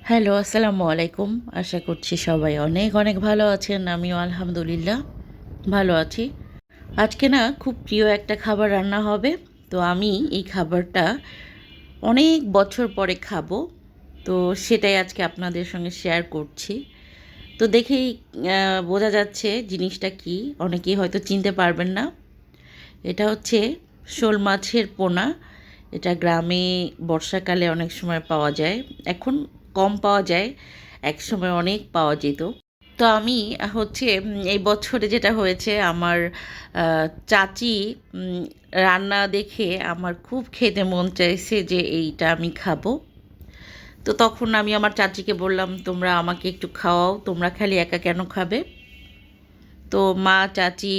Hello, আসসালামু আলাইকুম। আশা করছি সবাই অনেক অনেক ভালো আছেন। আমিও আলহামদুলিল্লাহ ভালো আছি। আজকে না খুব প্রিয় একটা খাবার রান্না হবে। তো আমি এই খাবারটা অনেক বছর পরে খাবো। তো সেটাই আজকে আপনাদের সঙ্গে শেয়ার করছি। তো দেখেই বোঝা যাচ্ছে জিনিসটা কী। অনেকেই হয়তো চিনতে পারবেন না। এটা হচ্ছে শোল মাছের পোনা। এটা গ্রামে বর্ষাকালে অনেক সময় পাওয়া যায়। এখন কম পাওয়া যায়, একসময় অনেক পাওয়া যেত। তো আমি হচ্ছে এই বছরে যেটা হয়েছে আমার চাচি রান্না দেখে আমার খুব খেতে মন চাইছে যে এইটা আমি খাবো। তো তখন আমি আমার চাচিকে বললাম, তোমরা আমাকে একটু খাওয়াও, তোমরা খালি একা কেন খাবে? তো মা, চাচি,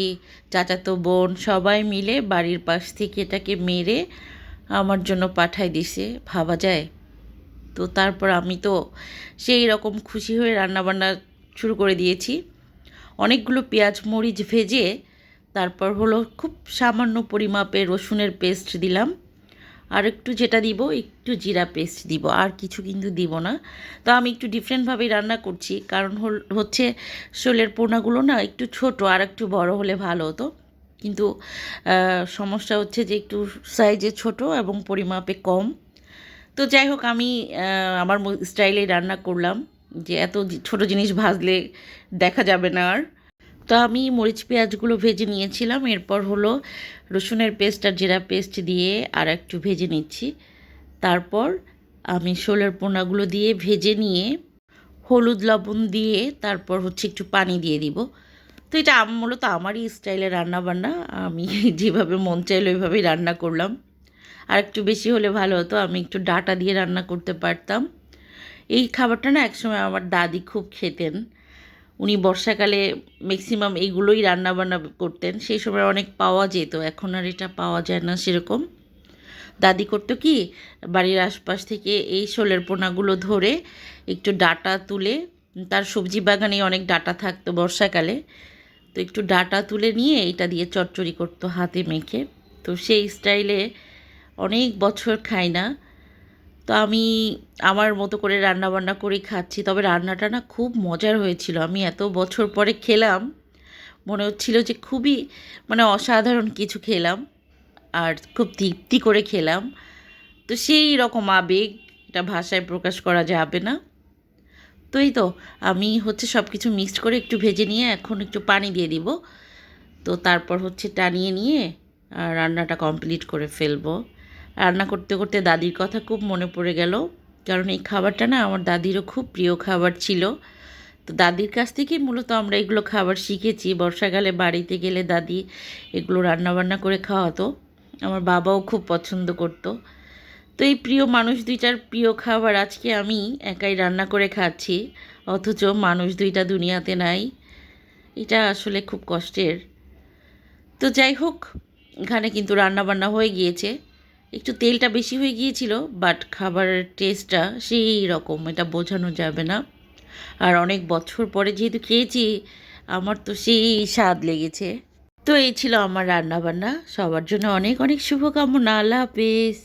চাচাতো বোন সবাই মিলে বাড়ির পাশ থেকে এটাকে মেরে আমার জন্য পাঠায় দিছে। ভাবা যায়? তো তারপর আমি তো সেই রকম খুশি হয়ে রান্নাবান্না শুরু করে দিয়েছি। অনেকগুলো পেঁয়াজ মরিচ ভেজে তারপর হলো খুব সামান্য পরিমাপে রসুনের পেস্ট দিলাম। আর একটু যেটা দিব, একটু জিরা পেস্ট দিব, আর কিছু কিন্তু দিব না। তো আমি একটু ডিফারেন্টভাবেই রান্না করছি, কারণ হচ্ছে শোলের পোনাগুলো না একটু ছোট, আর একটু বড় হলে ভালো হতো। কিন্তু সমস্যা হচ্ছে যে একটু সাইজে ছোট এবং পরিমাপে কম। তো যাই হোক, আমি আমার স্টাইলে রান্না করলাম, যে এত ছোট জিনিস ভাজলে দেখা যাবে না আর। তো আমি মরিচ পেঁয়াজগুলো ভেজে নিয়েছিলাম, এরপর হলো রসুনের পেস্ট আর জিরা পেস্ট দিয়ে আর একটু ভেজে নিচ্ছি। তারপর আমি শোলের পোনাগুলো দিয়ে ভেজে নিয়ে হলুদ লবণ দিয়ে তারপর হচ্ছে একটু পানি দিয়ে দিব। তো এটা মূলত আমারই স্টাইলে রান্না বান্না, আমি যেভাবে মন চাইলো ওইভাবেই রান্না করলাম। আর একটু বেশি হলে ভালো হতো, আমি একটু ডাঁটা দিয়ে রান্না করতে পারতাম। এই খাবারটা না একসময় আমার দাদি খুব খেতেন। উনি বর্ষাকালে ম্যাক্সিমাম এইগুলোই রান্নাবান্না করতেন। সেই সময় অনেক পাওয়া যেত, এখন আর এটা পাওয়া যায় না সেরকম। দাদি করতো কি, বাড়ির আশপাশ থেকে এই শোলের পোনাগুলো ধরে একটু ডাঁটা তুলে, তার সবজি বাগানে অনেক ডাঁটা থাকতো বর্ষাকালে, তো একটু ডাঁটা তুলে নিয়ে এটা দিয়ে চচ্চড়ি করতো হাতে মেখে। তো সেই স্টাইলে অনেক বছর খাই না। তো আমি আমার মতো করে রান্নাবান্না করেই খাচ্ছি। তবে রান্নাটা না খুব মজার হয়েছিল। আমি এত বছর পরে খেলাম, মনে হচ্ছিল যে খুবই মানে অসাধারণ কিছু খেলাম, আর খুব তৃপ্তি করে খেলাম। তো সেই রকম আবেগ, এটা ভাষায় প্রকাশ করা যাবে না। তো এই তো আমি হচ্ছে সব কিছু মিক্সড করে একটু ভেজে নিয়ে এখন একটু পানি দিয়ে দিব। তো তারপর হচ্ছে টানিয়ে নিয়ে রান্নাটা কমপ্লিট করে ফেলবো। রান্না করতে করতে দাদির কথা খুব মনে পড়ে গেল, কারণ এই খাবারটা না আমার দাদিরও খুব প্রিয় খাবার ছিল। তো দাদির কাছ থেকেই মূলত আমরা এগুলো খাবার শিখেছি। বর্ষাকালে বাড়িতে গেলে দাদি এগুলো রান্নাবান্না করে খাওয়াতো। আমার বাবাও খুব পছন্দ করতো। তো এই প্রিয় মানুষ দুইটার প্রিয় খাবার আজকে আমি একাই রান্না করে খাচ্ছি, অথচ মানুষ দুইটা দুনিয়াতে নাই। এটা আসলে খুব কষ্টের। তো যাই হোক, এখানে কিন্তু রান্নাবান্না হয়ে গিয়েছে। একটু তেলটা বেশি হয়ে গিয়েছিল, বাট খাবারের টেস্টটা সেই রকম, এটা বোঝানো যাবে না। আর অনেক বছর পরে যেহেতু খেয়েছি, আমার তো সেই স্বাদ লেগেছে। তো এই ছিল আমার রান্নাবান্না। সবার জন্য অনেক অনেক শুভকামনা। আল্লাহ হাফেজ।